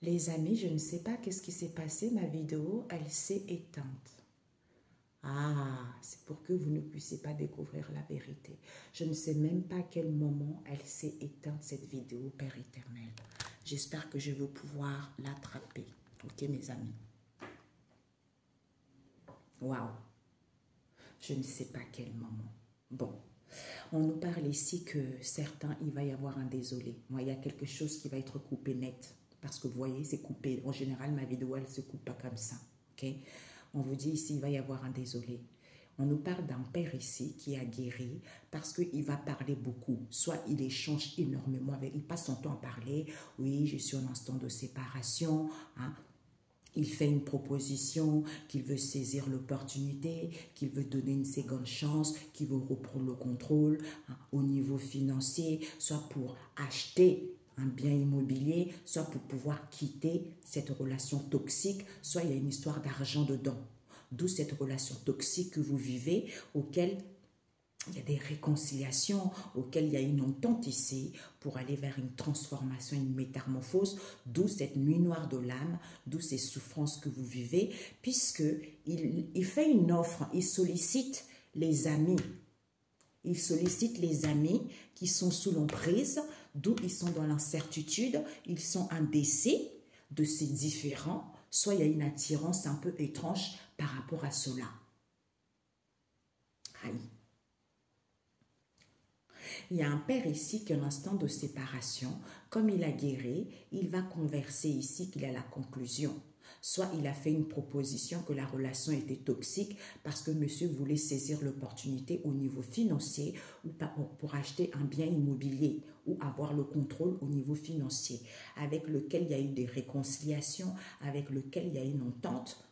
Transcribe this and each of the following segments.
Les amis, je ne sais pas qu'est-ce qui s'est passé. Ma vidéo, elle s'est éteinte. Ah, c'est pour que vous ne puissiez pas découvrir la vérité. Je ne sais même pas à quel moment elle s'est éteinte, cette vidéo, Père éternel. J'espère que je vais pouvoir l'attraper. Ok, mes amis? Waouh! Je ne sais pas à quel moment. Bon, on nous parle ici que certains, il va y avoir un désolé. Moi, il y a quelque chose qui va être coupé net. Parce que vous voyez, c'est coupé. En général, ma vidéo, elle ne se coupe pas comme ça. Ok? On vous dit ici, il va y avoir un désolé. On nous parle d'un père ici qui a guéri parce qu'il va parler beaucoup. Soit il échange énormément avec, il passe son temps à parler. Oui, je suis en instant de séparation. Hein. Il fait une proposition, qu'il veut saisir l'opportunité, qu'il veut donner une seconde chance, qu'il veut reprendre le contrôle hein, au niveau financier, soit pour acheter un bien immobilier, soit pour pouvoir quitter cette relation toxique, soit il y a une histoire d'argent dedans. D'où cette relation toxique que vous vivez, auquel il y a des réconciliations, auxquelles il y a une entente ici pour aller vers une transformation, une métamorphose, d'où cette nuit noire de l'âme, d'où ces souffrances que vous vivez, puisque il fait une offre, il sollicite les amis. Il sollicite les amis qui sont sous l'emprise, d'où ils sont dans l'incertitude, ils sont indécis de ces différents, soit il y a une attirance un peu étrange par rapport à cela. Aïe. Il y a un père ici qui, à l'instant de séparation, comme il a guéri, il va converser ici qu'il a la conclusion. Soit il a fait une proposition que la relation était toxique parce que monsieur voulait saisir l'opportunité au niveau financier ou pour acheter un bien immobilier ou avoir le contrôle au niveau financier, avec lequel il y a eu des réconciliations, avec lequel il y a une entente,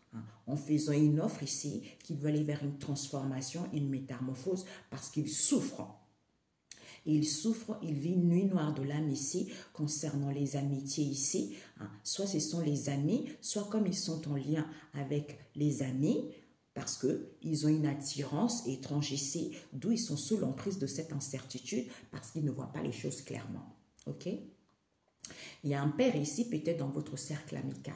en faisant une offre ici qu'il veut aller vers une transformation, une métamorphose parce qu'il souffre. Il souffre, il vit une nuit noire de l'âme ici, concernant les amitiés ici. Soit ce sont les amis, soit comme ils sont en lien avec les amis, parce qu'ils ont une attirance étrange ici, d'où ils sont sous l'emprise de cette incertitude, parce qu'ils ne voient pas les choses clairement. Ok? Il y a un père ici, peut-être dans votre cercle amical,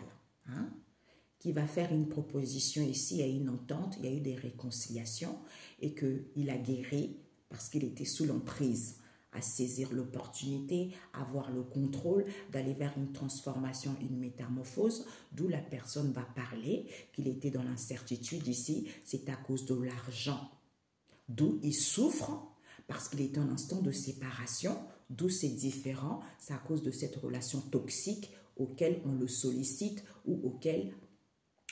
qui va faire une proposition ici, il y a une entente, il y a eu des réconciliations, et qu'il a guéri, parce qu'il était sous l'emprise, à saisir l'opportunité, à avoir le contrôle, d'aller vers une transformation, une métamorphose, d'où la personne va parler, qu'il était dans l'incertitude ici, c'est à cause de l'argent. D'où il souffre, parce qu'il est en instant de séparation, d'où c'est différent, c'est à cause de cette relation toxique auquel on le sollicite ou auquel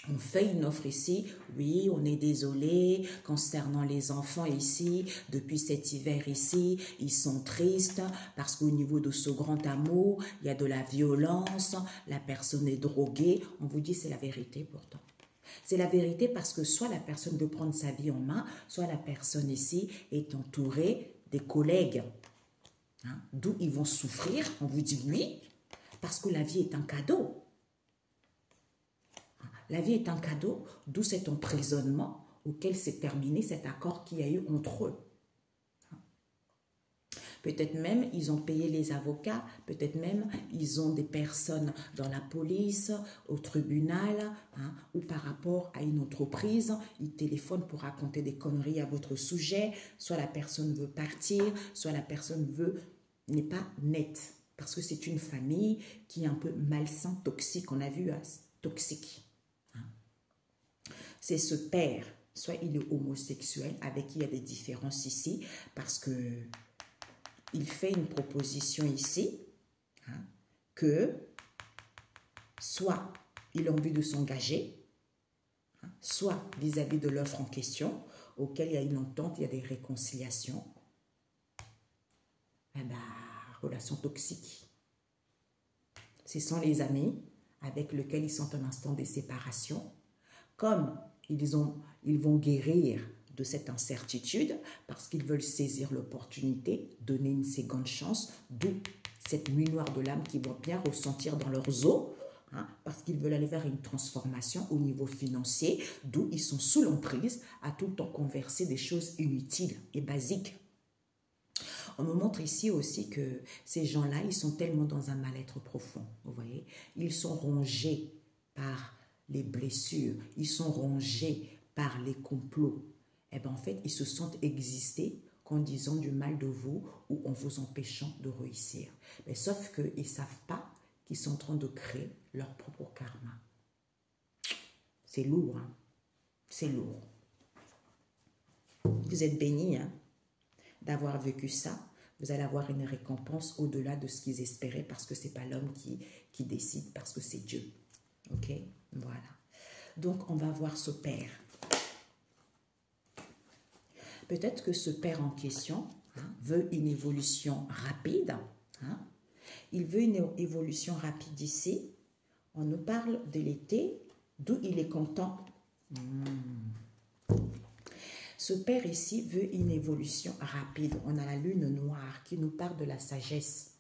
on fait une offre ici, oui, on est désolé, concernant les enfants ici, depuis cet hiver ici, ils sont tristes parce qu'au niveau de ce grand amour, il y a de la violence, la personne est droguée. On vous dit c'est la vérité pourtant. C'est la vérité parce que soit la personne veut prendre sa vie en main, soit la personne ici est entourée des collègues. D'où ils vont souffrir, on vous dit oui, parce que la vie est un cadeau. La vie est un cadeau, d'où cet emprisonnement auquel s'est terminé cet accord qu'il y a eu entre eux. Peut-être même ils ont payé les avocats, peut-être même ils ont des personnes dans la police, au tribunal, ou par rapport à une entreprise, ils téléphonent pour raconter des conneries à votre sujet, soit la personne veut partir, soit la personne n'est pas nette, parce que c'est une famille qui est un peu malsain, toxique, on a vu, toxique. C'est ce père, soit il est homosexuel, avec qui il y a des différences ici, parce que il fait une proposition ici, que soit il a envie de s'engager, soit vis-à-vis de l'offre en question, auquel il y a une entente, il y a des réconciliations. Relation toxique. Ce sont les amis avec lesquels ils sont en instant de séparation. Comme ils vont guérir de cette incertitude parce qu'ils veulent saisir l'opportunité, donner une seconde chance, d'où cette nuit noire de l'âme qu'ils vont bien ressentir dans leurs os, parce qu'ils veulent aller vers une transformation au niveau financier, d'où ils sont sous l'emprise à tout le temps converser des choses inutiles et basiques. On me montre ici aussi que ces gens-là, ils sont tellement dans un mal-être profond, vous voyez. Ils sont rongés par les blessures, ils sont rongés par les complots. Eh bien, en fait, ils se sentent exister qu'en disant du mal de vous ou en vous empêchant de réussir. Mais sauf qu'ils ne savent pas qu'ils sont en train de créer leur propre karma. C'est lourd, hein? C'est lourd. Vous êtes bénis, hein, d'avoir vécu ça. Vous allez avoir une récompense au-delà de ce qu'ils espéraient parce que ce n'est pas l'homme qui décide, parce que c'est Dieu. Ok? Voilà. Donc, on va voir ce père. Peut-être que ce père en question veut une évolution rapide. Hein? Il veut une évolution rapide ici. On nous parle de l'été, d'où il est content. Ce père ici veut une évolution rapide. On a la lune noire qui nous parle de la sagesse,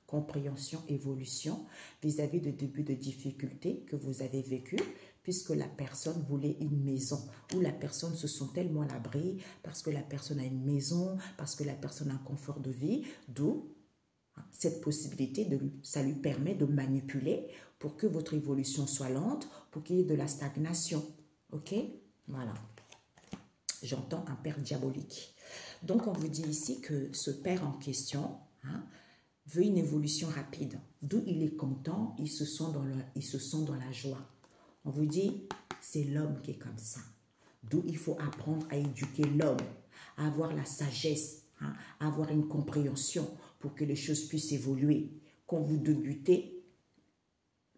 compréhension, évolution vis-à-vis de débuts de difficultés que vous avez vécu, puisque la personne voulait une maison, ou la personne se sent tellement à l'abri parce que la personne a une maison, parce que la personne a un confort de vie, d'où cette possibilité, ça lui permet de manipuler pour que votre évolution soit lente, pour qu'il y ait de la stagnation. Ok? Voilà. J'entends un père diabolique. Donc, on vous dit ici que ce père en question veut une évolution rapide. D'où il est content, il se sent dans la joie. On vous dit, c'est l'homme qui est comme ça. D'où il faut apprendre à éduquer l'homme, à avoir la sagesse, à avoir une compréhension pour que les choses puissent évoluer. Quand vous débutez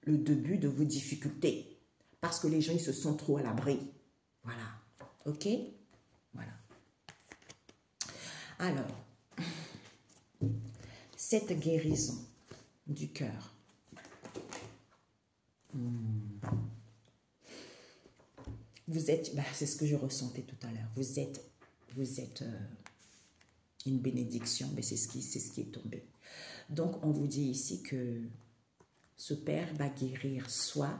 le début de vos difficultés, parce que les gens ils se sentent trop à l'abri. Voilà. Ok? Voilà. Alors, cette guérison du cœur. Vous êtes, c'est ce que je ressentais tout à l'heure. Vous êtes une bénédiction, mais c'est ce qui est tombé. Donc, on vous dit ici que ce père va guérir, soit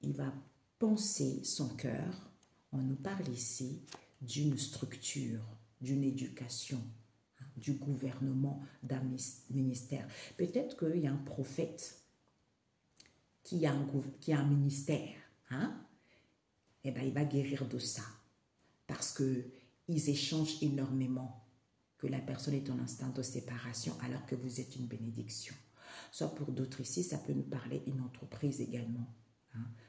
il va penser son cœur. On nous parle ici d'une structure, d'une éducation, du gouvernement, d'un ministère. Peut-être qu'il y a un prophète qui a un ministère, eh bien, il va guérir de ça. Parce qu'ils échangent énormément, que la personne est en instinct de séparation alors que vous êtes une bénédiction. Soit pour d'autres ici, ça peut nous parler d'une entreprise également.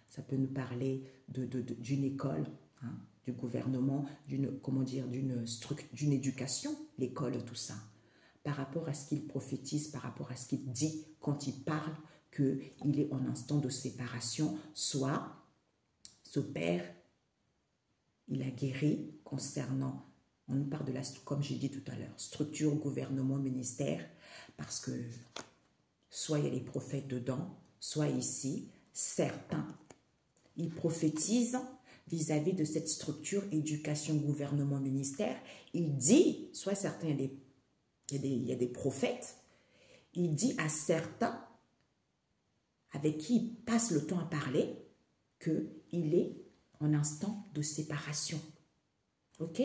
Ça peut nous parler d'une école, du gouvernement, d'une éducation, l'école, tout ça. Par rapport à ce qu'il prophétise, par rapport à ce qu'il dit quand il parle qu'il est en instant de séparation, soit ce père, il a guéri concernant, on nous parle de la, comme j'ai dit tout à l'heure, structure, gouvernement, ministère, parce que soit il y a les prophètes dedans, soit ici, certains, ils prophétisent vis-à-vis de cette structure, éducation, gouvernement, ministère. Il dit, soit certains, il y a des prophètes, il dit à certains avec qui il passe le temps à parler qu'il est en instant de séparation. Ok?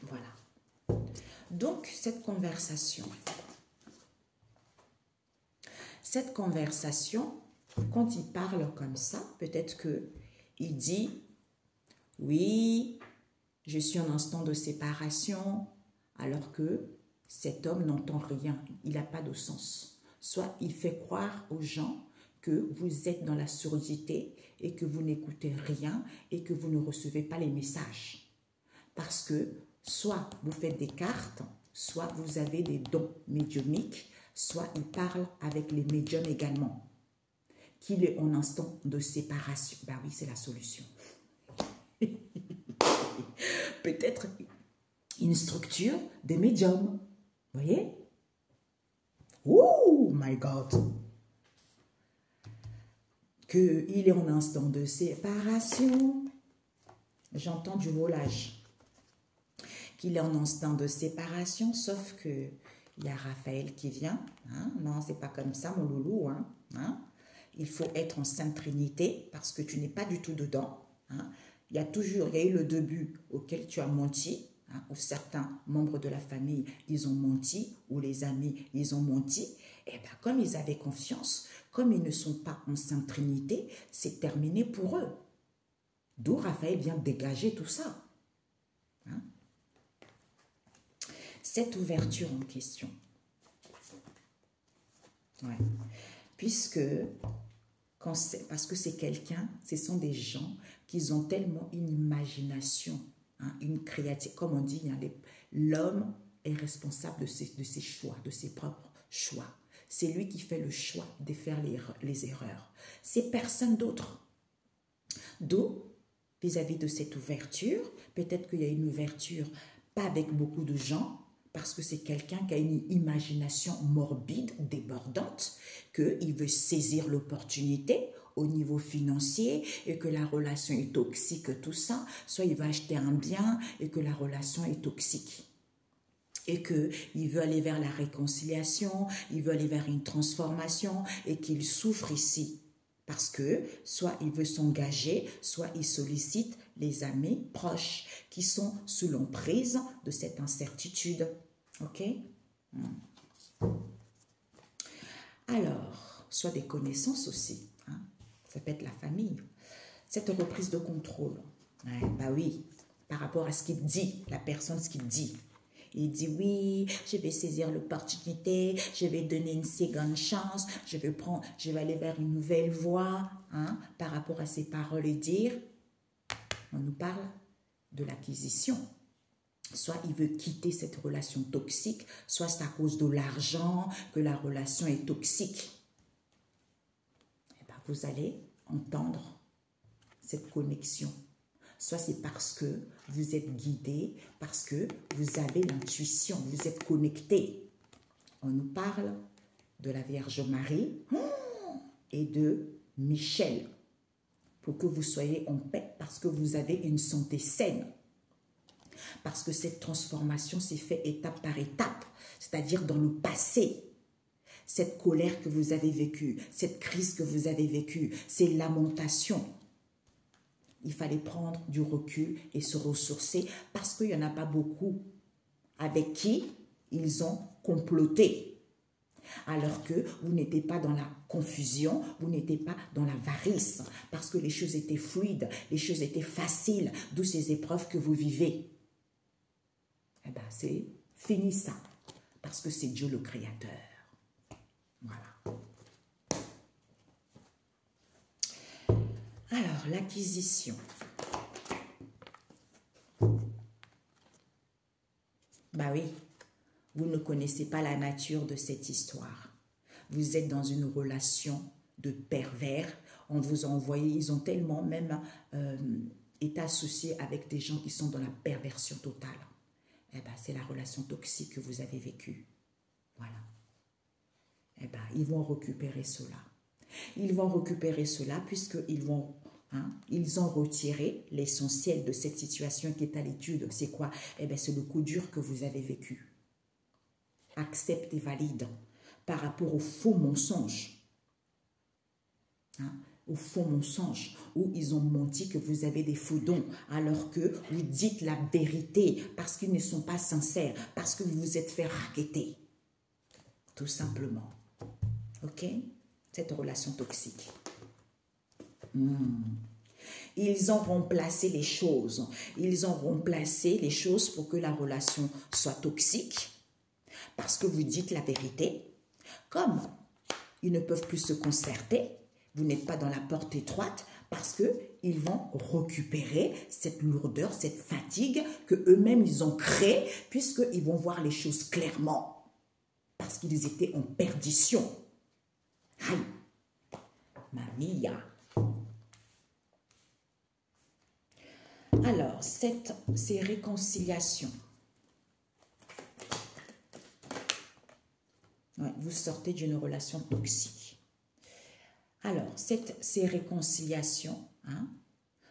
Voilà. Donc, cette conversation, quand il parle comme ça, peut-être qu'il dit, oui, je suis en instant de séparation, alors que cet homme n'entend rien, il n'a pas de sens. Soit il fait croire aux gens que vous êtes dans la surdité et que vous n'écoutez rien et que vous ne recevez pas les messages. Parce que soit vous faites des cartes, soit vous avez des dons médiumniques, soit il parle avec les médiums également. Qu'il est en instant de séparation. Ben oui, c'est la solution. Peut-être une structure des médiums. Vous voyez? Oh my God! Qu'il est en instant de séparation. J'entends du volage. Qu'il est en instant de séparation, sauf que il y a Raphaël qui vient. Non, c'est pas comme ça, mon loulou. Il faut être en Sainte Trinité parce que tu n'es pas du tout dedans. Il y a eu le début auquel tu as menti. hein, ou certains membres de la famille, ils ont menti, ou les amis, ils ont menti, et bien comme ils avaient confiance, comme ils ne sont pas en Sainte Trinité, c'est terminé pour eux. D'où Raphaël vient dégager tout ça. Hein? Cette ouverture en question. Ouais. Puisque, parce que c'est quelqu'un, ce sont des gens qui ont tellement une imagination, hein, une créativité. Comme on dit, hein, l'homme est responsable de ses choix, de ses propres choix. C'est lui qui fait le choix de faire les erreurs. C'est personne d'autre. D'où, vis-à-vis de cette ouverture, peut-être qu'il y a une ouverture, pas avec beaucoup de gens, parce que c'est quelqu'un qui a une imagination morbide, débordante, qu'il veut saisir l'opportunité au niveau financier et que la relation est toxique, tout ça. Soit il va acheter un bien et que la relation est toxique. Et qu'il veut aller vers la réconciliation, il veut aller vers une transformation et qu'il souffre ici. Parce que soit il veut s'engager, soit il sollicite les amis proches qui sont sous l'emprise de cette incertitude. Ok? Alors, soit des connaissances aussi. Hein? Ça peut être la famille. Cette reprise de contrôle. Ouais, bah oui, par rapport à ce qu'il dit, la personne, ce qu'il dit. Il dit oui, je vais saisir l'opportunité, je vais donner une seconde chance, je vais aller vers une nouvelle voie, hein, par rapport à ses paroles et dire. On nous parle de l'acquisition. Soit il veut quitter cette relation toxique, soit c'est à cause de l'argent que la relation est toxique. Et bien, vous allez entendre cette connexion. Soit c'est parce que vous êtes guidé, parce que vous avez l'intuition, vous êtes connecté. On nous parle de la Vierge Marie et de Michel, pour que vous soyez en paix, parce que vous avez une santé saine. Parce que cette transformation s'est faite étape par étape, c'est-à-dire dans le passé. Cette colère que vous avez vécue, cette crise que vous avez vécue, ces lamentations. Il fallait prendre du recul et se ressourcer parce qu'il n'y en a pas beaucoup avec qui ils ont comploté. Alors que vous n'étiez pas dans la confusion, vous n'étiez pas dans l'avarice, parce que les choses étaient fluides, les choses étaient faciles, d'où ces épreuves que vous vivez. Eh bien, c'est fini ça, parce que c'est Dieu le Créateur. Voilà. Alors, l'acquisition. Bah oui, vous ne connaissez pas la nature de cette histoire. Vous êtes dans une relation de pervers. On vous a envoyé, ils ont tellement même été associés avec des gens qui sont dans la perversion totale. Eh bien, c'est la relation toxique que vous avez vécue. Voilà. Eh bien, ils vont récupérer cela. Ils vont récupérer cela puisqu'ils vont, ils ont retiré l'essentiel de cette situation qui est à l'étude. C'est quoi? Eh bien, c'est le coup dur que vous avez vécu. Accepte et valide par rapport au faux mensonge. Au faux mensonge, où ils ont menti que vous avez des faux dons, alors que vous dites la vérité, parce qu'ils ne sont pas sincères, parce que vous vous êtes fait racketter. Tout simplement. Ok? Cette relation toxique. Ils ont remplacé les choses. Ils ont remplacé les choses pour que la relation soit toxique, parce que vous dites la vérité. Comme ils ne peuvent plus se concerter, vous n'êtes pas dans la porte étroite, parce qu'ils vont récupérer cette lourdeur, cette fatigue que eux-mêmes ils ont créée, puisqu'ils vont voir les choses clairement, parce qu'ils étaient en perdition. Aïe, mamia. Alors, ces réconciliations. Ouais, vous sortez d'une relation toxique. Alors, ces réconciliations,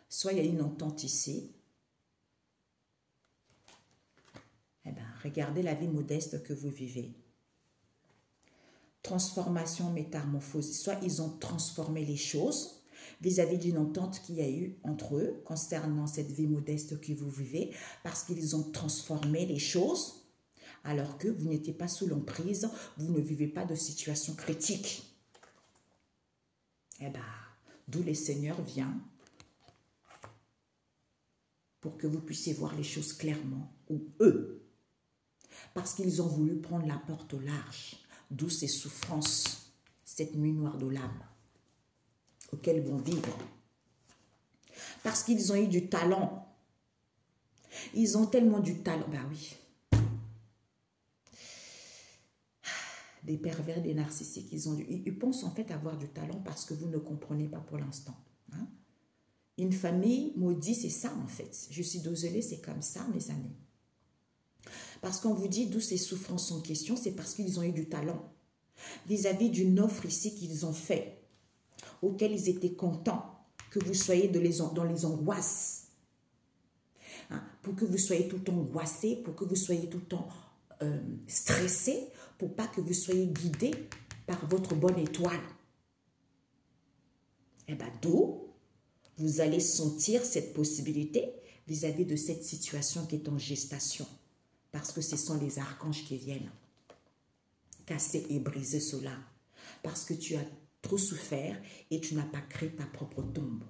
soit il y a une entente ici. Eh bien, regardez la vie modeste que vous vivez. Transformation, métamorphose. Soit ils ont transformé les choses, vis-à-vis d'une entente qu'il y a eu entre eux concernant cette vie modeste que vous vivez, parce qu'ils ont transformé les choses, alors que vous n'étiez pas sous l'emprise, vous ne vivez pas de situation critique. Eh bien, d'où le Seigneur vient pour que vous puissiez voir les choses clairement, ou eux, parce qu'ils ont voulu prendre la porte au large, d'où ces souffrances, cette nuit noire de l'âme, auxquelles ils vont vivre. Parce qu'ils ont eu du talent. Ils ont tellement du talent. Ben oui. Des pervers, des narcissiques, ils pensent en fait avoir du talent parce que vous ne comprenez pas pour l'instant. Hein? Une famille maudite, c'est ça en fait. Je suis désolée, c'est comme ça, mes amis. Parce qu'on vous dit d'où ces souffrances en question, c'est parce qu'ils ont eu du talent. Vis-à-vis d'une offre ici qu'ils ont fait, auquel ils étaient contents que vous soyez dans les angoisses. Hein? Pour que vous soyez tout le temps angoissé, pour que vous soyez tout le temps stressé, pour pas que vous soyez guidé par votre bonne étoile. Et bien d'où vous allez sentir cette possibilité vis-à-vis de cette situation qui est en gestation. Parce que ce sont les archanges qui viennent casser et briser cela. Parce que tu as trop souffert et tu n'as pas créé ta propre tombe.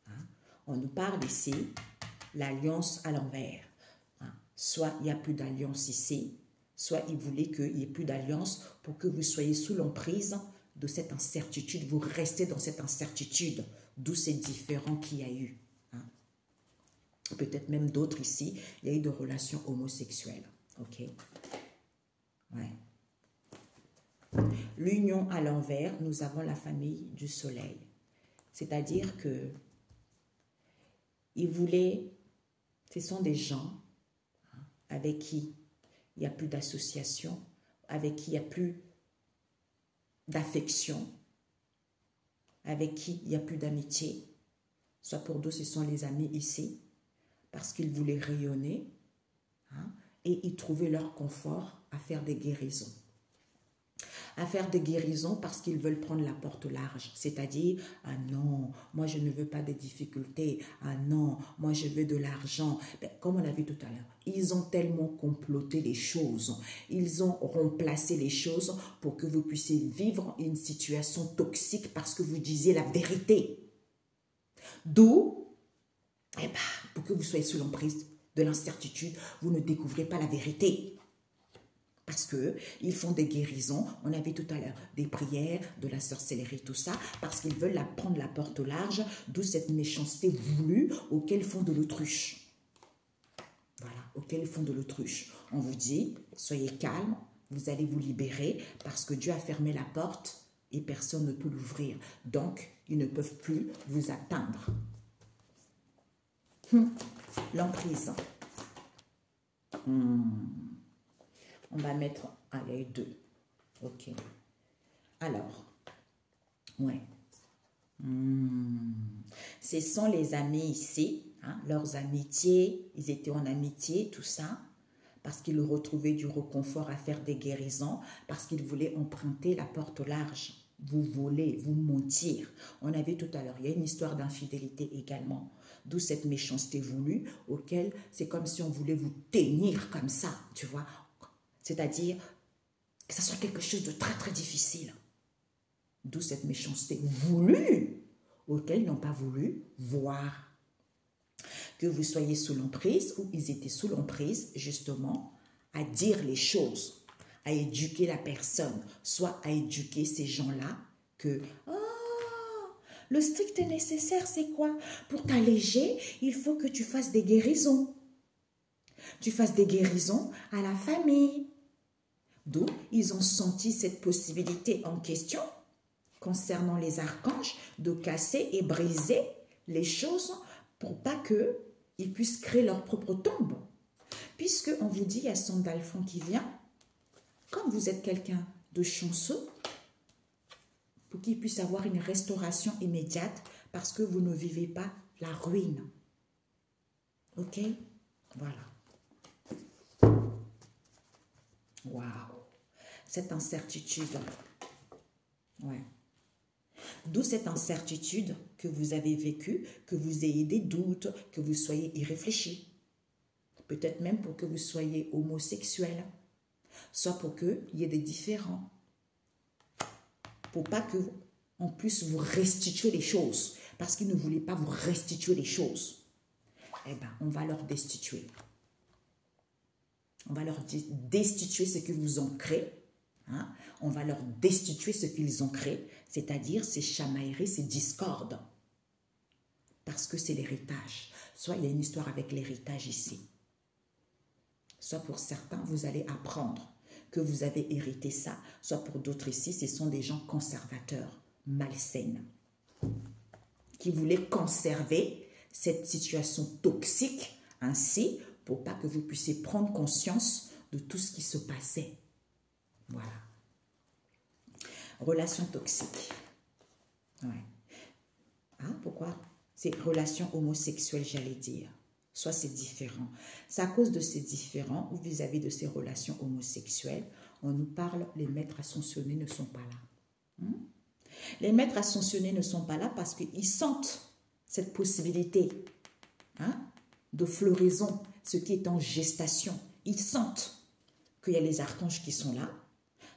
Hein? On nous parle ici, l'alliance à l'envers. Hein? Soit il n'y a plus d'alliance ici, soit il voulait qu'il n'y ait plus d'alliance pour que vous soyez sous l'emprise de cette incertitude. Vous restez dans cette incertitude, d'où ces différends qu'il y a eu. Hein? Peut-être même d'autres ici, il y a eu de relations homosexuelles. Ok? Ouais. L'union à l'envers, nous avons la famille du soleil. C'est-à-dire que ils voulaient, ce sont des gens avec qui il n'y a plus d'association, avec qui il n'y a plus d'affection, avec qui il n'y a plus d'amitié. Soit pour d'autres, ce sont les amis ici, parce qu'ils voulaient rayonner, hein, et ils trouvaient leur confort à faire des guérisons. À faire des guérisons parce qu'ils veulent prendre la porte large. C'est-à-dire, ah non, moi je ne veux pas de difficultés. Ah non, moi je veux de l'argent. Comme on l'a vu tout à l'heure, ils ont tellement comploté les choses. Ils ont remplacé les choses pour que vous puissiez vivre une situation toxique parce que vous disiez la vérité. D'où, eh ben, pour que vous soyez sous l'emprise de l'incertitude, vous ne découvrez pas la vérité. Parce qu'ils font des guérisons, on a vu tout à l'heure, des prières, de la sorcellerie, tout ça, parce qu'ils veulent prendre la porte au large, d'où cette méchanceté voulue auquel font de l'autruche. Voilà, auquel font de l'autruche. On vous dit, soyez calme, vous allez vous libérer, parce que Dieu a fermé la porte et personne ne peut l'ouvrir. Donc, ils ne peuvent plus vous atteindre. L'emprise. On va mettre, ah, il y a eu 2. Ok. Alors, ouais. Ce sont les amis ici, hein, leurs amitiés, ils étaient en amitié, tout ça, parce qu'ils retrouvaient du réconfort à faire des guérisons, parce qu'ils voulaient emprunter la porte au large. Vous voulez, vous mentir. On a vu tout à l'heure, il y a une histoire d'infidélité également, d'où cette méchanceté voulue, auquel c'est comme si on voulait vous tenir comme ça, tu vois. C'est-à-dire que ce soit quelque chose de très très difficile. D'où cette méchanceté voulue, auquel ils n'ont pas voulu voir. Que vous soyez sous l'emprise, ou ils étaient sous l'emprise, justement, à dire les choses, à éduquer la personne, soit à éduquer ces gens-là, que le strict nécessaire, c'est quoi? Pour t'alléger, il faut que tu fasses des guérisons. Tu fasses des guérisons à la famille. D'où ils ont senti cette possibilité en question concernant les archanges de casser et briser les choses pour pas qu'ils puissent créer leur propre tombe. Puisque on vous dit, il y a son d'Alphon qui vient, comme vous êtes quelqu'un de chanceux, pour qu'il puisse avoir une restauration immédiate parce que vous ne vivez pas la ruine. Ok? Voilà. Waouh! Cette incertitude. Ouais. D'où cette incertitude que vous avez vécue, que vous ayez des doutes, que vous soyez irréfléchi. Peut-être même pour que vous soyez homosexuel, soit pour qu'il y ait des différends. Pour pas qu'on puisse vous restituer les choses, parce qu'ils ne voulaient pas vous restituer les choses. Eh bien, on va leur destituer. On va leur destituer ce que vous ont créé. Hein? On va leur destituer ce qu'ils ont créé, c'est-à-dire ces chamailleries, ces discordes. Parce que c'est l'héritage. Soit il y a une histoire avec l'héritage ici. Soit pour certains, vous allez apprendre que vous avez hérité ça. Soit pour d'autres ici, ce sont des gens conservateurs, malsaines, qui voulaient conserver cette situation toxique ainsi pour pas que vous puissiez prendre conscience de tout ce qui se passait. Voilà. Relation toxique. Ouais. Hein, pourquoi? C'est relation homosexuelle, j'allais dire. Soit c'est différent. C'est à cause de ces différends ou vis-à-vis de ces relations homosexuelles, on nous parle, les maîtres ascensionnés ne sont pas là. Les maîtres ascensionnés ne sont pas là parce qu'ils sentent cette possibilité de floraison, ce qui est en gestation. Ils sentent qu'il y a les archanges qui sont là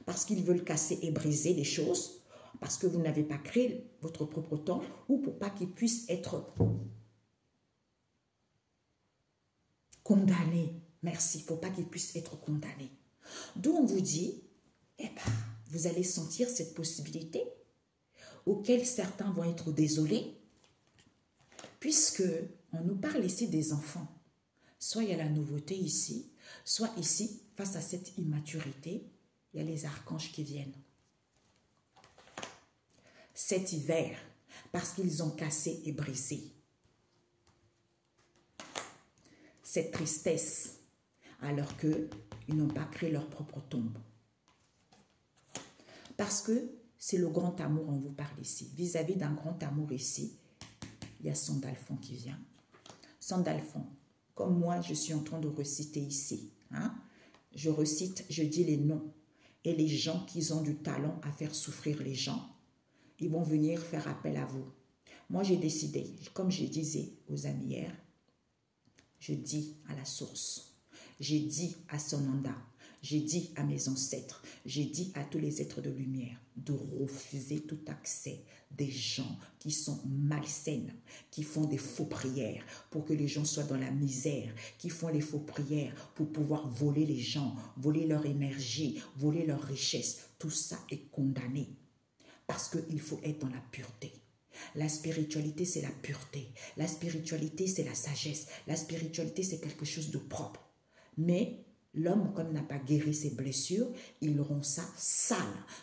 parce qu'ils veulent casser et briser les choses, parce que vous n'avez pas créé votre propre temps ou pour pas qu'ils puissent être condamnés. Merci, pour pas qu'ils puissent être condamnés. D'où on vous dit, eh ben, vous allez sentir cette possibilité auquel certains vont être désolés, puisque on nous parle ici des enfants. Soit il y a la nouveauté ici, soit ici, face à cette immaturité, il y a les archanges qui viennent. Cet hiver, parce qu'ils ont cassé et brisé. Cette tristesse, alors qu'ils n'ont pas créé leur propre tombe. Parce que c'est le grand amour, on vous parle ici. Vis-à-vis d'un grand amour ici, il y a Sandalphon qui vient. Sandalphon, comme moi je suis en train de reciter ici. Je recite, je dis les noms. Et les gens qui ont du talent à faire souffrir les gens, ils vont venir faire appel à vous. Moi j'ai décidé, comme je disais aux amis hier, je dis à la source, j'ai dit à Sonanda, j'ai dit à mes ancêtres, j'ai dit à tous les êtres de lumière de refuser tout accès des gens qui sont malsaines, qui font des faux prières pour que les gens soient dans la misère, qui font les faux prières pour pouvoir voler les gens, voler leur énergie, voler leur richesse. Tout ça est condamné parce qu'il faut être dans la pureté. La spiritualité, c'est la pureté. La spiritualité, c'est la sagesse. La spiritualité, c'est quelque chose de propre. Mais l'homme, comme n'a pas guéri ses blessures, ils auront ça sale.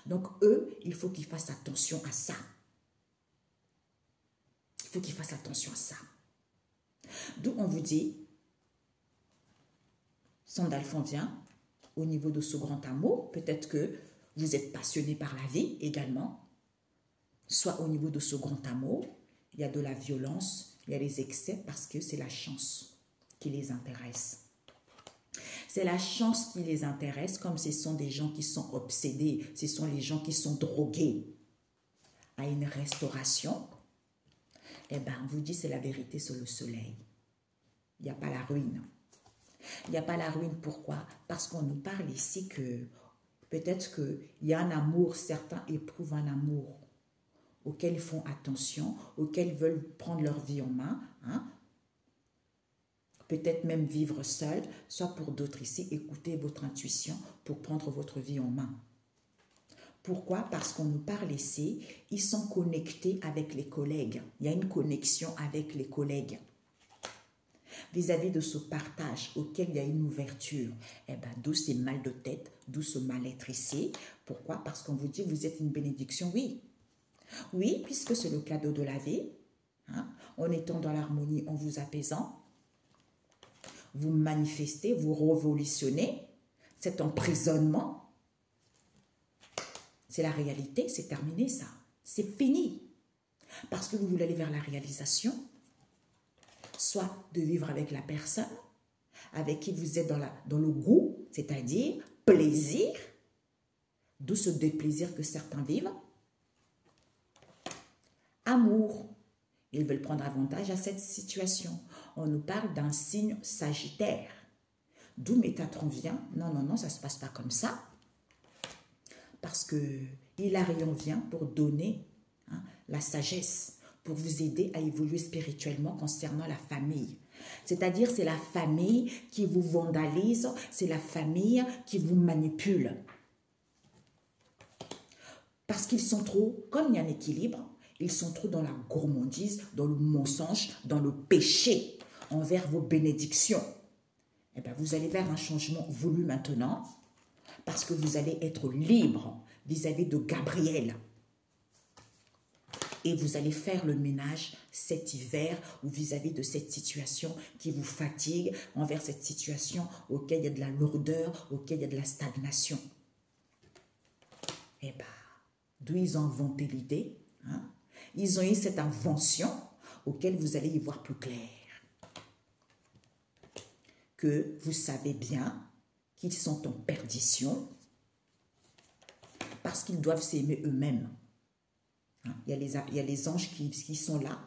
Donc, eux, il faut qu'ils fassent attention à ça. Il faut qu'ils fassent attention à ça. D'où on vous dit, Sandalphon vient au niveau de ce grand amour. Peut-être que vous êtes passionné par la vie également. Soit au niveau de ce grand amour, il y a de la violence, il y a les excès parce que c'est la chance qui les intéresse. C'est la chance qui les intéresse, comme ce sont des gens qui sont obsédés, ce sont les gens qui sont drogués à une restauration. Eh bien, on vous dit c'est la vérité sur le soleil. Il n'y a pas la ruine. Il n'y a pas la ruine, pourquoi? Parce qu'on nous parle ici que peut-être qu'il y a un amour, certains éprouvent un amour auxquels ils font attention, auxquels ils veulent prendre leur vie en main, peut-être même vivre seul, soit pour d'autres ici, écoutez votre intuition pour prendre votre vie en main. Pourquoi? Parce qu'on nous parle ici, ils sont connectés avec les collègues. Il y a une connexion avec les collègues. Vis-à-vis de ce partage auquel il y a une ouverture, eh ben, d'où ces mal de tête, d'où ce mal-être ici. Pourquoi? Parce qu'on vous dit, vous êtes une bénédiction, oui. Oui, puisque c'est le cadeau de la vie, en étant dans l'harmonie, en vous apaisant, vous manifestez, vous révolutionnez cet emprisonnement. C'est la réalité, c'est terminé ça. C'est fini. Parce que vous voulez aller vers la réalisation, soit de vivre avec la personne avec qui vous êtes dans le goût, c'est-à-dire plaisir, d'où ce déplaisir que certains vivent. Amour. Ils veulent prendre avantage à cette situation. On nous parle d'un signe Sagittaire. D'où Métatron vient. Non, non, non, ça ne se passe pas comme ça. Parce que Hilarion vient pour donner la sagesse, pour vous aider à évoluer spirituellement concernant la famille. C'est-à-dire, c'est la famille qui vous vandalise, c'est la famille qui vous manipule. Parce qu'ils sont trop, comme il y a un équilibre, ils sont trop dans la gourmandise, dans le mensonge, dans le péché envers vos bénédictions. Eh bien, vous allez vers un changement voulu maintenant, parce que vous allez être libre vis-à-vis de Gabriel. Et vous allez faire le ménage cet hiver ou vis-à-vis de cette situation qui vous fatigue, envers cette situation auquel il y a de la lourdeur, auquel il y a de la stagnation. Eh bien, d'où ils ont inventé l'idée, ils ont eu cette invention auquel vous allez y voir plus clair. Que vous savez bien qu'ils sont en perdition parce qu'ils doivent s'aimer eux-mêmes. Il y a les anges qui sont là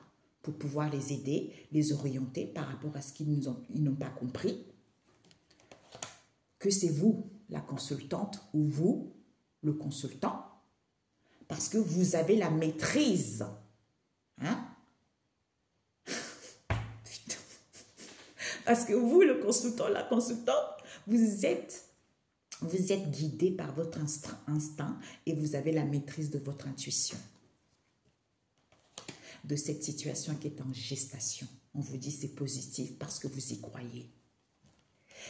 pour pouvoir les aider, les orienter par rapport à ce qu'ils n'ont pas compris. Que c'est vous, la consultante, ou vous, le consultant, parce que vous avez la maîtrise. Parce que vous, le consultant, la consultante, vous êtes guidé par votre instinct et vous avez la maîtrise de votre intuition. De cette situation qui est en gestation. On vous dit c'est positif parce que vous y croyez.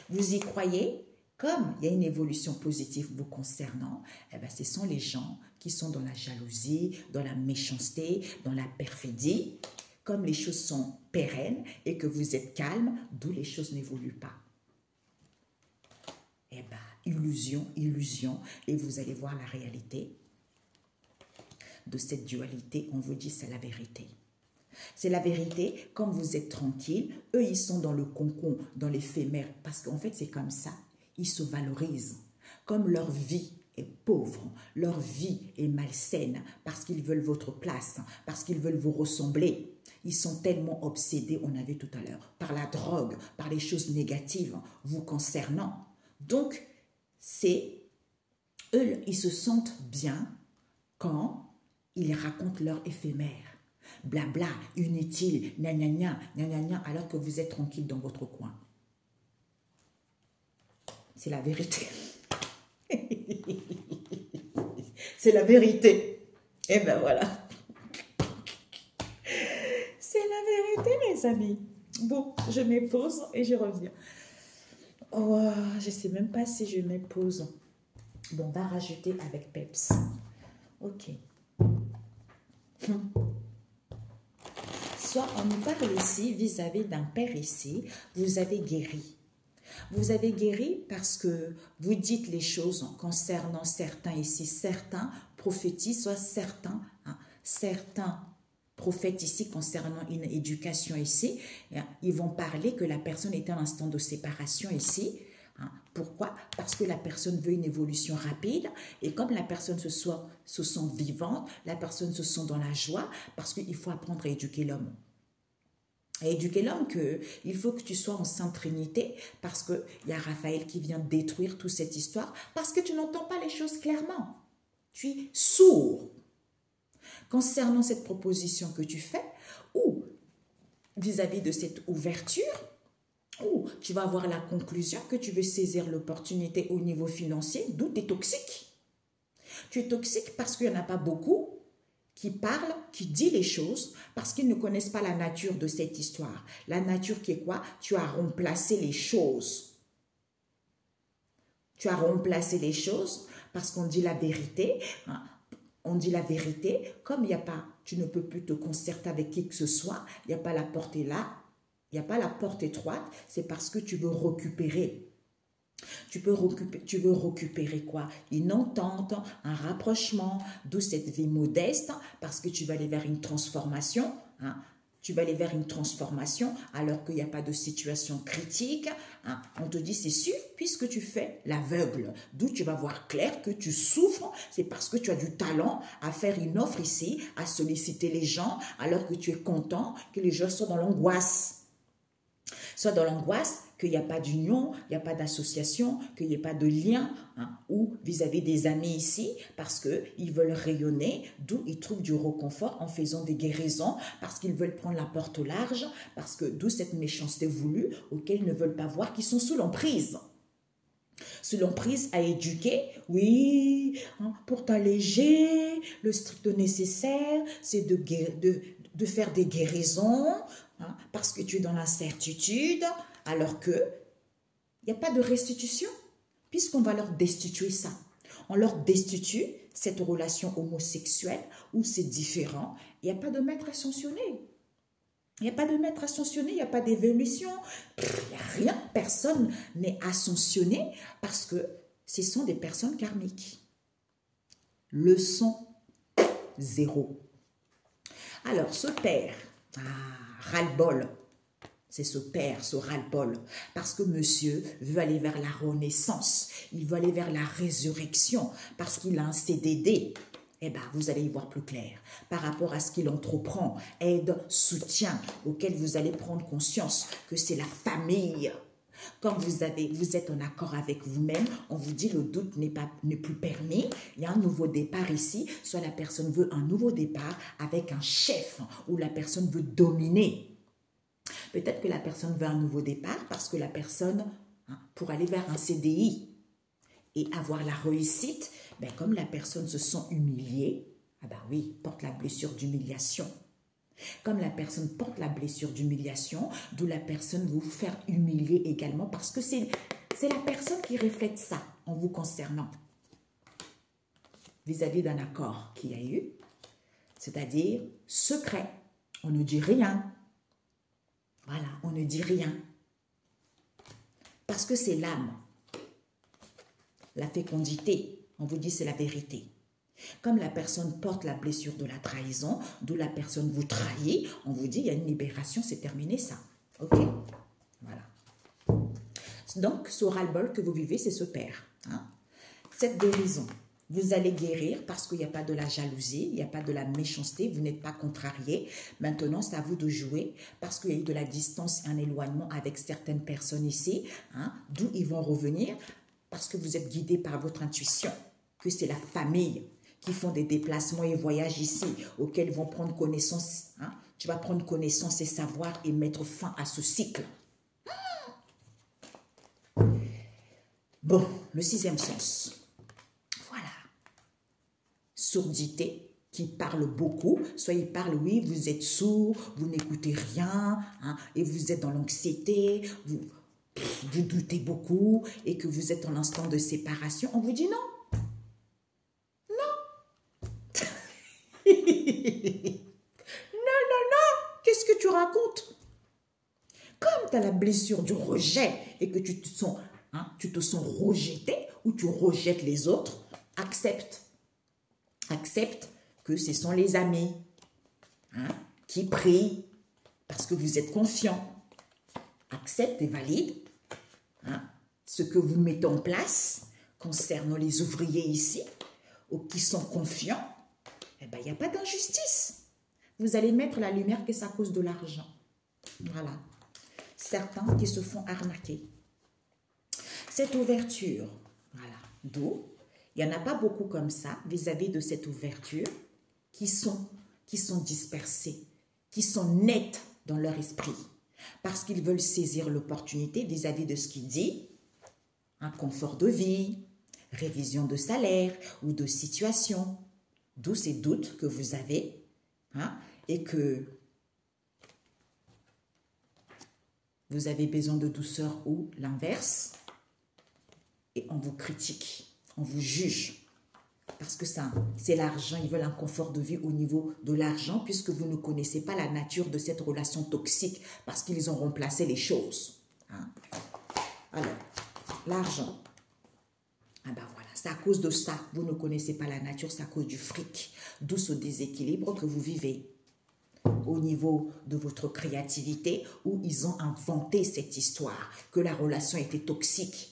Vous y croyez, comme il y a une évolution positive vous concernant, eh bien, ce sont les gens qui sont dans la jalousie, dans la méchanceté, dans la perfidie. Comme les choses sont pérennes et que vous êtes calme, d'où les choses n'évoluent pas. Eh bien, illusion, illusion, et vous allez voir la réalité de cette dualité. On vous dit c'est la vérité. C'est la vérité, comme vous êtes tranquille, eux ils sont dans le concon, dans l'éphémère, parce qu'en fait c'est comme ça, ils se valorisent. Comme leur vie est pauvre, leur vie est malsaine, parce qu'ils veulent votre place, parce qu'ils veulent vous ressembler. Ils sont tellement obsédés, on a vu tout à l'heure, par la drogue, par les choses négatives vous concernant. Donc, eux, ils se sentent bien quand ils racontent leur éphémère. Blabla, inutile, gna gna gna, gna gna gna, alors que vous êtes tranquille dans votre coin. C'est la vérité. C'est la vérité. Et ben voilà. C'est la vérité, mes amis. Bon, je mets pause et je reviens. Oh, je ne sais même pas si je mets pause. Bon, on va rajouter avec Peps. Ok. Soit on nous parle ici vis-à-vis d'un père ici, vous avez guéri. Vous avez guéri parce que vous dites les choses concernant certains ici. Certains prophétisent, soit certains prophètes ici concernant une éducation ici. Ils vont parler que la personne est en instant de séparation ici. Pourquoi? Parce que la personne veut une évolution rapide et comme la personne se sent vivante, la personne se sent dans la joie parce qu'il faut apprendre à éduquer l'homme. À éduquer l'homme qu'il faut que tu sois en Sainte Trinité parce qu'il y a Raphaël qui vient détruire toute cette histoire parce que tu n'entends pas les choses clairement. Tu es sourd. Concernant cette proposition que tu fais ou vis-à-vis de cette ouverture, ou tu vas avoir la conclusion que tu veux saisir l'opportunité au niveau financier, d'où tu es toxique. Tu es toxique parce qu'il n'y en a pas beaucoup qui parlent, qui disent les choses, parce qu'ils ne connaissent pas la nature de cette histoire. La nature qui est quoi? Tu as remplacé les choses. Tu as remplacé les choses parce qu'on dit la vérité. On dit la vérité, comme il n'y a pas, tu ne peux plus te concerter avec qui que ce soit, il n'y a pas la porte là, il n'y a pas la porte étroite, c'est parce que tu veux récupérer. Tu veux récupérer quoi? Une entente, un rapprochement, d'où cette vie modeste, parce que tu vas aller vers une transformation. Tu vas aller vers une transformation alors qu'il n'y a pas de situation critique. Hein. On te dit, c'est sûr, puisque tu fais l'aveugle. D'où tu vas voir clair que tu souffres. C'est parce que tu as du talent à faire une offre ici, à solliciter les gens, alors que tu es content que les gens soient dans l'angoisse. Soit dans l'angoisse qu'il n'y a pas d'union, il n'y a pas d'association, qu'il n'y ait pas de lien, hein, ou vis-à-vis des amis ici, parce qu'ils veulent rayonner, d'où ils trouvent du réconfort en faisant des guérisons, parce qu'ils veulent prendre la porte au large, parce que d'où cette méchanceté voulue, auquel ils ne veulent pas voir, qu'ils sont sous l'emprise. Sous l'emprise à éduquer, oui, hein, pour t'alléger, le strict nécessaire, c'est de faire des guérisons, hein, parce que tu es dans l'incertitude, alors que il n'y a pas de restitution, puisqu'on va leur destituer ça. On leur destitue cette relation homosexuelle où c'est différent. Il n'y a pas de maître ascensionné. Il n'y a pas de maître ascensionné, il n'y a pas d'évolution. Il n'y a rien, personne n'est ascensionné parce que ce sont des personnes karmiques. Leçon 0. Alors, ce père, ras-le-bol, c'est ce père, ce ras-le-bol, parce que monsieur veut aller vers la renaissance, il veut aller vers la résurrection, parce qu'il a un CDD. Eh bien, vous allez y voir plus clair par rapport à ce qu'il entreprend, aide, soutien, auquel vous allez prendre conscience que c'est la famille. Quand vous êtes en accord avec vous-même, on vous dit le doute n'est plus permis. Il y a un nouveau départ ici. Soit la personne veut un nouveau départ avec un chef ou la personne veut dominer. Peut-être que la personne veut un nouveau départ parce que la personne, pour aller vers un CDI et avoir la réussite, ben comme la personne se sent humiliée, ah ben oui, porte la blessure d'humiliation. Comme la personne porte la blessure d'humiliation, d'où la personne veut vous faire humilier également parce que c'est la personne qui reflète ça en vous concernant vis-à-vis d'un accord qu'il y a eu, c'est-à-dire secret, on ne dit rien. Voilà, on ne dit rien. Parce que c'est l'âme, la fécondité, on vous dit c'est la vérité. Comme la personne porte la blessure de la trahison, d'où la personne vous trahit, on vous dit il y a une libération, c'est terminé ça. Ok? Voilà. Donc, ce ras-le-bol que vous vivez, c'est ce père. Hein? Cette guérison, vous allez guérir parce qu'il n'y a pas de la jalousie, il n'y a pas de la méchanceté, vous n'êtes pas contrarié. Maintenant, c'est à vous de jouer parce qu'il y a eu de la distance et un éloignement avec certaines personnes ici, hein? D'où ils vont revenir parce que vous êtes guidé par votre intuition, que c'est la famille qui font des déplacements et voyages ici, auxquels vont prendre connaissance. Hein? Tu vas prendre connaissance et savoir et mettre fin à ce cycle. Bon, le 6e sens. Voilà. Sourdité, qui parle beaucoup. Soit il parle, oui, vous êtes sourd, vous n'écoutez rien, hein, et vous êtes dans l'anxiété, vous doutez beaucoup, et que vous êtes en instant de séparation. On vous dit non. Non, qu'est-ce que tu racontes? Comme tu as la blessure du rejet et que tu te sens rejeté ou tu rejettes les autres, accepte. Accepte que ce sont les amis, hein, qui prient parce que vous êtes confiant. Accepte et valide, hein, ce que vous mettez en place concernant les ouvriers ici ou qui sont confiants. Eh bien, il n'y a pas d'injustice. Vous allez mettre la lumière que c'est à cause de l'argent. Voilà. Certains qui se font arnaquer. Cette ouverture, voilà, d'où il n'y en a pas beaucoup comme ça vis-à-vis de cette ouverture qui sont dispersés, qui sont nets dans leur esprit parce qu'ils veulent saisir l'opportunité vis-à-vis de ce qu'il dit, un confort de vie, révision de salaire ou de situation. D'où ces doutes que vous avez, hein, et que vous avez besoin de douceur ou l'inverse, et on vous critique, on vous juge, parce que ça, c'est l'argent, ils veulent un confort de vie au niveau de l'argent, puisque vous ne connaissez pas la nature de cette relation toxique, parce qu'ils ont remplacé les choses. Hein. Alors, l'argent. Ah ben voilà, c'est à cause de ça. Vous ne connaissez pas la nature, c'est à cause du fric. D'où ce déséquilibre que vous vivez. au niveau de votre créativité où ils ont inventé cette histoire, que la relation était toxique.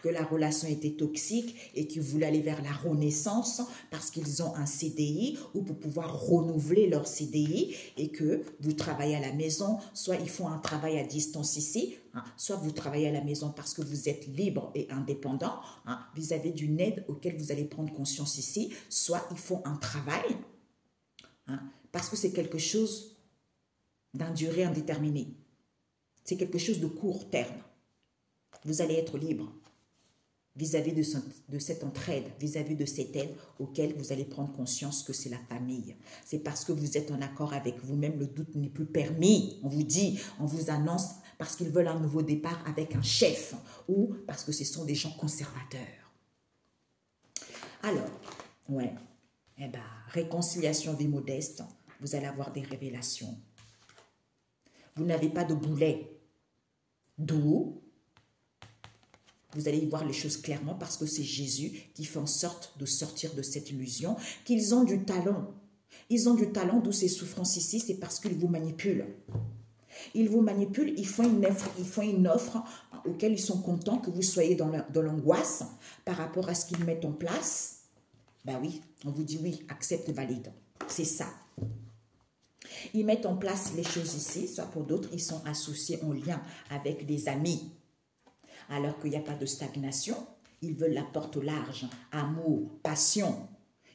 Que la relation était toxique et qu'ils voulaient aller vers la renaissance parce qu'ils ont un CDI ou pour pouvoir renouveler leur CDI et que vous travaillez à la maison, soit ils font un travail à distance ici, soit vous travaillez à la maison parce que vous êtes libre et indépendant vis-à-vis d'une aide auquel vous allez prendre conscience ici, soit ils font un travail parce que c'est quelque chose d'une durée indéterminée. C'est quelque chose de court terme. Vous allez être libre vis-à-vis de cette entraide, vis-à-vis de cette aide auquel vous allez prendre conscience que c'est la famille. C'est parce que vous êtes en accord avec vous-même, le doute n'est plus permis. On vous dit, on vous annonce parce qu'ils veulent un nouveau départ avec un chef ou parce que ce sont des gens conservateurs. Alors, ouais, réconciliation vie modeste, vous allez avoir des révélations. Vous n'avez pas de boulet. D'où vous allez y voir les choses clairement parce que c'est Jésus qui fait en sorte de sortir de cette illusion, qu'ils ont du talent. Ils ont du talent, d'où ces souffrances ici, c'est parce qu'ils vous manipulent. Ils vous manipulent, ils font une offre auquel ils sont contents que vous soyez dans l'angoisse par rapport à ce qu'ils mettent en place. Ben oui, on vous dit oui, accepte, valide. C'est ça. Ils mettent en place les choses ici, soit pour d'autres, ils sont associés en lien avec des amis. Alors qu'il n'y a pas de stagnation, ils veulent la porte au large, amour, passion.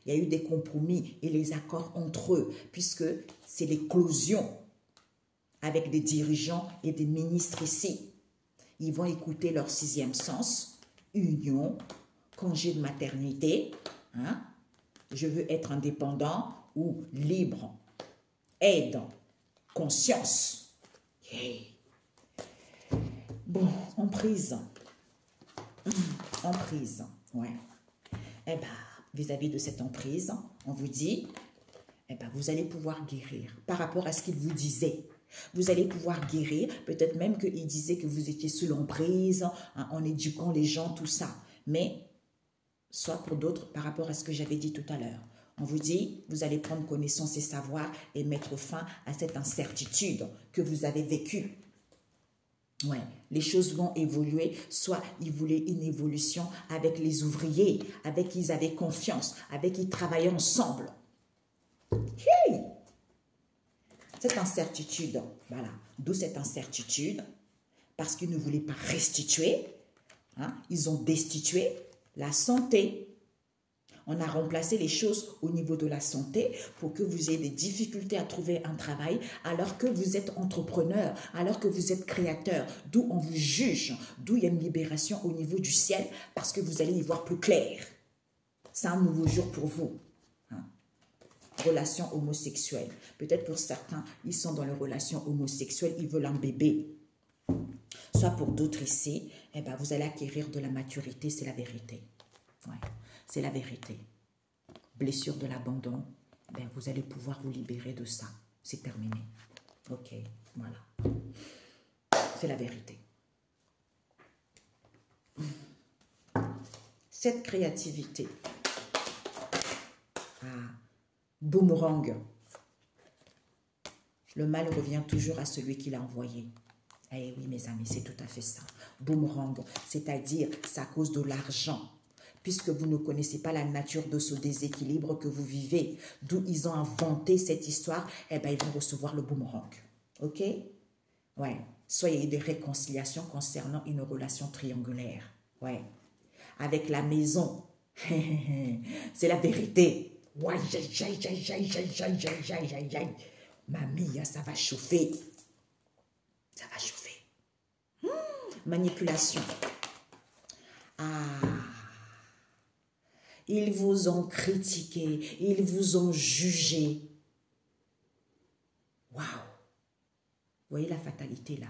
Il y a eu des compromis et les accords entre eux, puisque c'est l'éclosion avec des dirigeants et des ministres ici. Ils vont écouter leur sixième sens, union, congé de maternité, je veux être indépendant ou libre, aide, conscience. Yeah. Bon, emprise, ouais. Vis-à-vis de cette emprise, on vous dit, vous allez pouvoir guérir par rapport à ce qu'il vous disait. Vous allez pouvoir guérir, peut-être même qu'il disait que vous étiez sous l'emprise, en éduquant les gens, tout ça. Mais, soit pour d'autres, par rapport à ce que j'avais dit tout à l'heure. On vous dit, vous allez prendre connaissance et savoir et mettre fin à cette incertitude que vous avez vécue. Ouais, les choses vont évoluer, soit ils voulaient une évolution avec les ouvriers, avec qui ils avaient confiance, avec qui ils travaillaient ensemble. Hey! Cette incertitude, voilà, d'où cette incertitude, parce qu'ils ne voulaient pas restituer, ils ont destitué la santé. On a remplacé les choses au niveau de la santé pour que vous ayez des difficultés à trouver un travail alors que vous êtes entrepreneur, alors que vous êtes créateur, d'où on vous juge, d'où il y a une libération au niveau du ciel parce que vous allez y voir plus clair. C'est un nouveau jour pour vous. Relation homosexuelle. Peut-être pour certains, ils sont dans les relations homosexuelles, ils veulent un bébé. Soit pour d'autres ici, vous allez acquérir de la maturité, c'est la vérité. Ouais. C'est la vérité. Blessure de l'abandon, vous allez pouvoir vous libérer de ça. C'est terminé. Ok, voilà. C'est la vérité. Cette créativité. Boomerang. Le mal revient toujours à celui qui l'a envoyé. Eh oui, mes amis, c'est tout à fait ça. Boomerang, c'est-à-dire, c'est à cause de l'argent. Puisque vous ne connaissez pas la nature de ce déséquilibre que vous vivez, d'où ils ont inventé cette histoire, ils vont recevoir le boomerang. Ok? Ouais. Soyez des réconciliations concernant une relation triangulaire. Ouais. Avec la maison. C'est la vérité. Ouais, mamie, ça va chauffer. Ça va chauffer. Manipulation. Ils vous ont critiqué, ils vous ont jugé. Waouh! Vous voyez la fatalité là?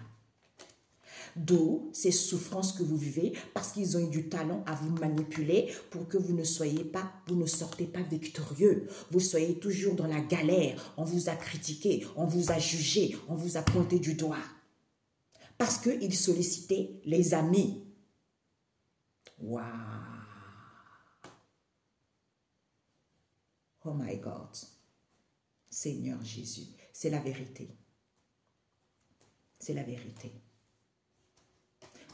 D'où ces souffrances que vous vivez parce qu'ils ont eu du talent à vous manipuler pour que vous ne sortez pas victorieux. Vous soyez toujours dans la galère. On vous a critiqué, on vous a jugé, on vous a pointé du doigt. Parce qu'ils sollicitaient les amis. Waouh! Oh my God. Seigneur Jésus, c'est la vérité. C'est la vérité.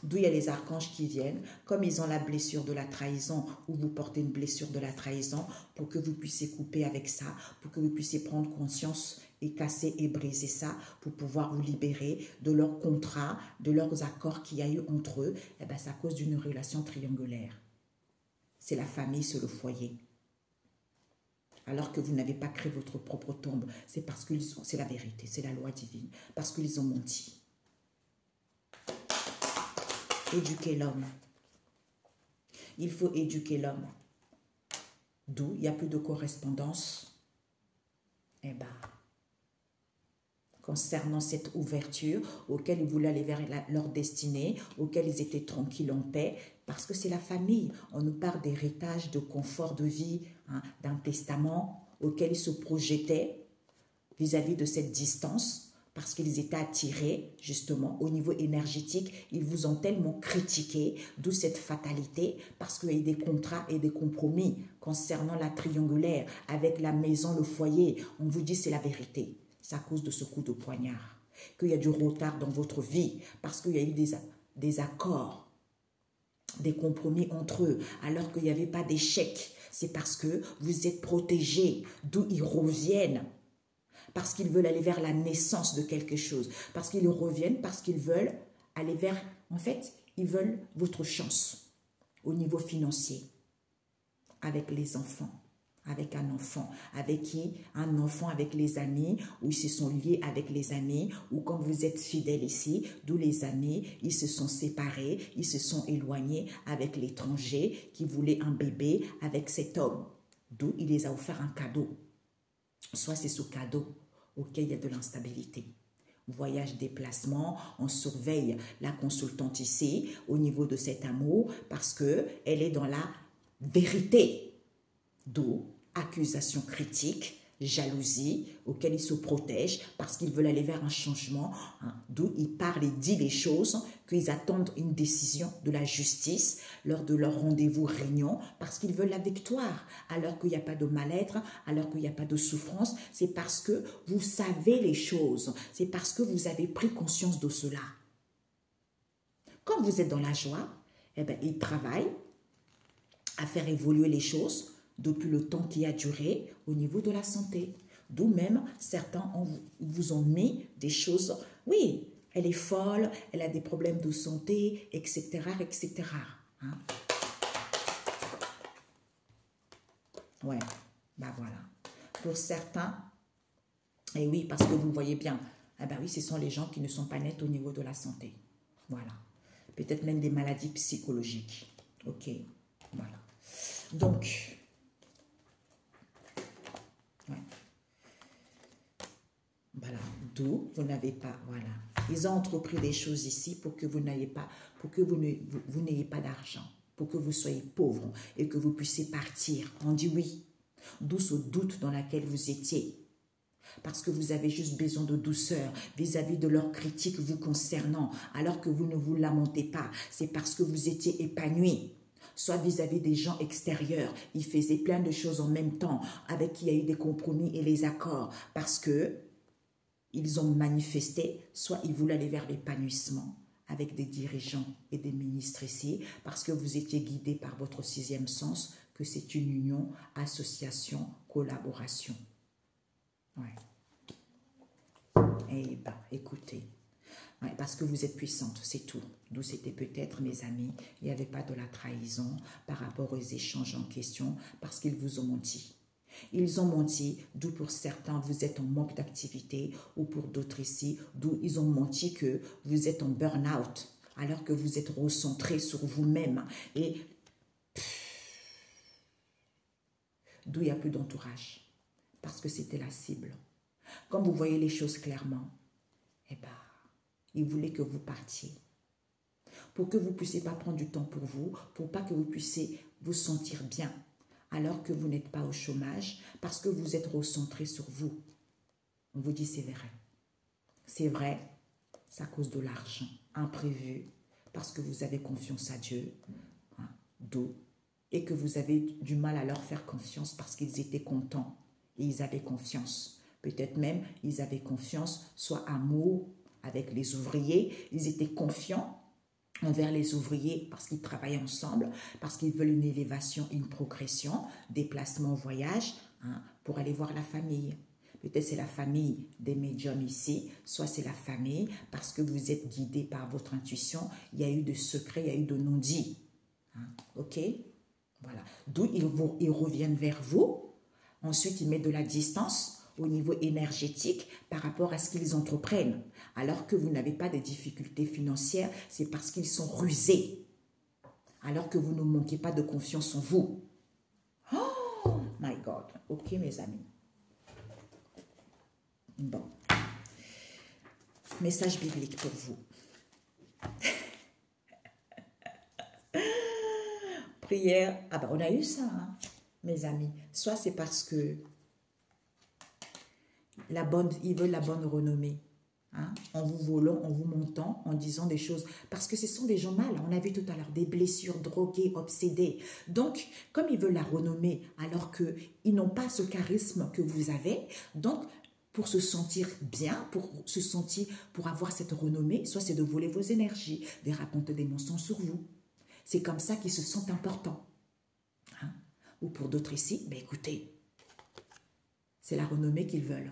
D'où il y a les archanges qui viennent, comme ils ont la blessure de la trahison, ou vous portez une blessure de la trahison, pour que vous puissiez couper avec ça, pour que vous puissiez prendre conscience et casser et briser ça, pour pouvoir vous libérer de leurs contrats, de leurs accords qu'il y a eu entre eux. Eh bien, c'est à cause d'une relation triangulaire. C'est la famille, c'est le foyer. Alors que vous n'avez pas créé votre propre tombe, c'est parce que c'est la vérité, c'est la loi divine, parce qu'ils ont menti. Éduquer l'homme. Il faut éduquer l'homme. D'où il n'y a plus de correspondance. Eh bien, concernant cette ouverture auquel ils voulaient aller vers leur destinée, auquel ils étaient tranquilles en paix, parce que c'est la famille. On nous parle d'héritage, de confort de vie, hein, d'un testament auquel ils se projetaient vis-à-vis de cette distance, parce qu'ils étaient attirés, justement, au niveau énergétique. Ils vous ont tellement critiqué, d'où cette fatalité, parce qu'il y a eu des contrats et des compromis concernant la triangulaire, avec la maison, le foyer. On vous dit c'est la vérité. C'est à cause de ce coup de poignard qu'il y a du retard dans votre vie, parce qu'il y a eu des accords, des compromis entre eux, alors qu'il n'y avait pas d'échec. C'est parce que vous êtes protégés, d'où ils reviennent. Parce qu'ils veulent aller vers la naissance de quelque chose. Parce qu'ils reviennent, parce qu'ils veulent aller vers... En fait, ils veulent votre chance au niveau financier. Avec les enfants. Avec un enfant. Avec qui? Un enfant avec les amis. Ou ils se sont liés avec les amis. Ou quand vous êtes fidèles ici, d'où les amis, ils se sont séparés. Ils se sont éloignés avec l'étranger qui voulait un bébé avec cet homme. D'où il les a offert un cadeau. Soit c'est ce cadeau auquel il y a de l'instabilité. Voyage, déplacement, on surveille la consultante ici au niveau de cet amour parce qu'elle est dans la vérité. D'où accusation critique, jalousie, auquel ils se protègent parce qu'ils veulent aller vers un changement. Hein, d'où ils parlent et disent les choses, qu'ils attendent une décision de la justice lors de leur rendez-vous réunion parce qu'ils veulent la victoire. Alors qu'il n'y a pas de mal-être, alors qu'il n'y a pas de souffrance, c'est parce que vous savez les choses. C'est parce que vous avez pris conscience de cela. Quand vous êtes dans la joie, eh bien, ils travaillent à faire évoluer les choses depuis le temps qui a duré au niveau de la santé. D'où même, certains vous ont mis des choses, oui, elle est folle, elle a des problèmes de santé, etc., etc. Hein? Ouais, ben voilà. Pour certains, et oui, parce que vous voyez bien, eh ben oui, ce sont les gens qui ne sont pas nets au niveau de la santé. Voilà. Peut-être même des maladies psychologiques. Ok, voilà. Donc, ouais. Voilà, d'où vous n'avez pas, voilà. Ils ont entrepris des choses ici pour que vous n'ayez pas, pour que vous n'ayez pas d'argent, pour que vous soyez pauvres et que vous puissiez partir. On dit oui. D'où ce doute dans lequel vous étiez. Parce que vous avez juste besoin de douceur vis-à-vis de leurs critiques vous concernant, alors que vous ne vous lamentez pas. C'est parce que vous étiez épanoui. Soit vis-à-vis des gens extérieurs. Ils faisaient plein de choses en même temps, avec qui il y a eu des compromis et les accords. Parce que ils ont manifesté, soit ils voulaient aller vers l'épanouissement avec des dirigeants et des ministres ici, parce que vous étiez guidés par votre sixième sens, que c'est une union, association, collaboration. Ouais. Eh bien, écoutez, ouais, parce que vous êtes puissante, c'est tout. D'où c'était peut-être, mes amis, il n'y avait pas de la trahison par rapport aux échanges en question, parce qu'ils vous ont menti. Ils ont menti, d'où pour certains vous êtes en manque d'activité, ou pour d'autres ici, d'où ils ont menti que vous êtes en burn-out, alors que vous êtes recentré sur vous-même. Et d'où il n'y a plus d'entourage, parce que c'était la cible. Quand vous voyez les choses clairement, eh ben, ils voulaient que vous partiez. Pour que vous ne puissiez pas prendre du temps pour vous, pour pas que vous puissiez vous sentir bien, alors que vous n'êtes pas au chômage, parce que vous êtes recentré sur vous. On vous dit c'est vrai. C'est vrai, c'est à cause de l'argent imprévu, parce que vous avez confiance à Dieu, hein, d'eau, et que vous avez du mal à leur faire confiance parce qu'ils étaient contents et ils avaient confiance. Peut-être même, ils avaient confiance, soit amour avec les ouvriers. Ils étaient confiants envers les ouvriers parce qu'ils travaillent ensemble, parce qu'ils veulent une élévation, une progression, déplacement, voyage, hein, pour aller voir la famille. Peut-être c'est la famille des médiums ici, soit c'est la famille parce que vous êtes guidé par votre intuition. Il y a eu de secrets, il y a eu de non-dits. Hein, ok? Voilà. D'où ils reviennent vers vous. Ensuite, ils mettent de la distance au niveau énergétique par rapport à ce qu'ils entreprennent. Alors que vous n'avez pas de difficultés financières, c'est parce qu'ils sont rusés. Alors que vous ne manquez pas de confiance en vous. Oh my God. Ok, mes amis. Bon. Message biblique pour vous. Prière. Ah ben, on a eu ça, hein, mes amis. Soit c'est parce que ils veulent la bonne renommée. Hein, en vous volant, en vous montant, en disant des choses. Parce que ce sont des gens mal. On a vu tout à l'heure des blessures, drogués, obsédés. Donc, comme ils veulent la renommée, alors qu'ils n'ont pas ce charisme que vous avez, donc, pour se sentir bien, pour avoir cette renommée, soit c'est de voler vos énergies, de raconter des mensonges sur vous. C'est comme ça qu'ils se sentent importants. Hein? Ou pour d'autres ici, ben écoutez, c'est la renommée qu'ils veulent.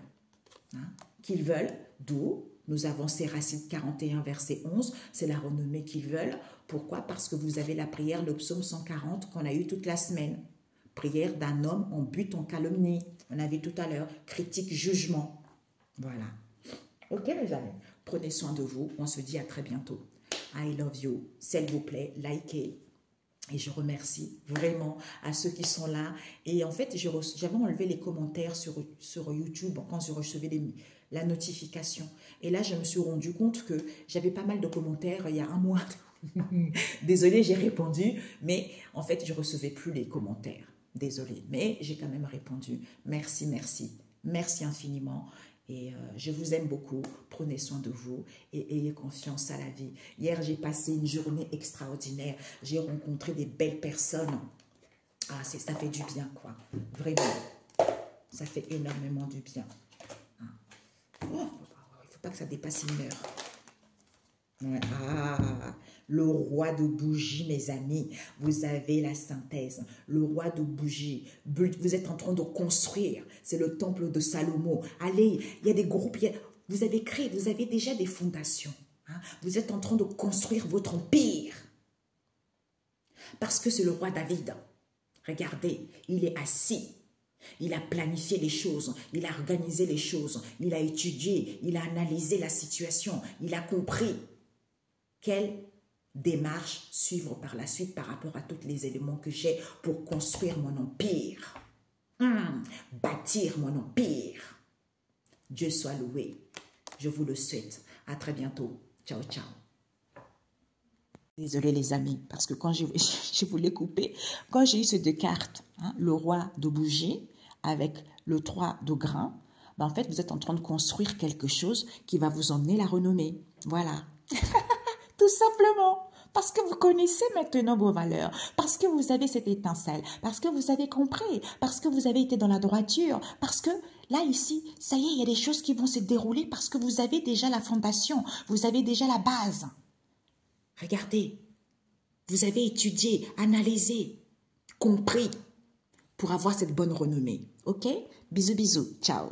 Hein? Qu'ils veulent, d'où nous avons Siracide 41, verset 11, c'est la renommée qu'ils veulent. Pourquoi? Parce que vous avez la prière, le psaume 140 qu'on a eu toute la semaine. Prière d'un homme en but, en calomnie. On a vu tout à l'heure, critique, jugement. Voilà. Ok, mes amis, prenez soin de vous. On se dit à très bientôt. I love you. S'il vous plaît, likez. Et je remercie vraiment à ceux qui sont là. Et en fait, j'avais enlevé les commentaires sur YouTube quand je recevais la notification. Et là, je me suis rendu compte que j'avais pas mal de commentaires il y a un mois. Désolée, j'ai répondu. Mais en fait, je ne recevais plus les commentaires. Désolée. Mais j'ai quand même répondu. Merci, merci. Merci infiniment. Et je vous aime beaucoup, prenez soin de vous et ayez confiance à la vie. Hier, j'ai passé une journée extraordinaire. J'ai rencontré des belles personnes. Ah, ça fait du bien, quoi. Vraiment, ça fait énormément du bien. Oh, il ne faut pas que ça dépasse 1 heure. Ouais. Ah, le roi de bougies, mes amis, vous avez la synthèse. Le roi de bougies, vous êtes en train de construire. C'est le temple de Salomon. Allez, il y a des groupes, vous avez créé, vous avez déjà des fondations. Hein? Vous êtes en train de construire votre empire. Parce que c'est le roi David. Regardez, il est assis. Il a planifié les choses, il a organisé les choses, il a étudié, il a analysé la situation, il a compris quelle démarche suivre par la suite par rapport à tous les éléments que j'ai pour construire mon empire, bâtir mon empire. Dieu soit loué. Je vous le souhaite. À très bientôt. Ciao, ciao. Désolée les amis, parce que quand je voulais couper, quand j'ai eu ces 2 cartes, hein, le roi de bougie avec le 3 de grain, ben en fait vous êtes en train de construire quelque chose qui va vous emmener la renommée. Voilà. Tout simplement. Parce que vous connaissez maintenant vos valeurs, parce que vous avez cette étincelle, parce que vous avez compris, parce que vous avez été dans la droiture, parce que là, ici, ça y est, il y a des choses qui vont se dérouler parce que vous avez déjà la fondation, vous avez déjà la base. Regardez, vous avez étudié, analysé, compris pour avoir cette bonne renommée. Ok? Bisous, bisous. Ciao.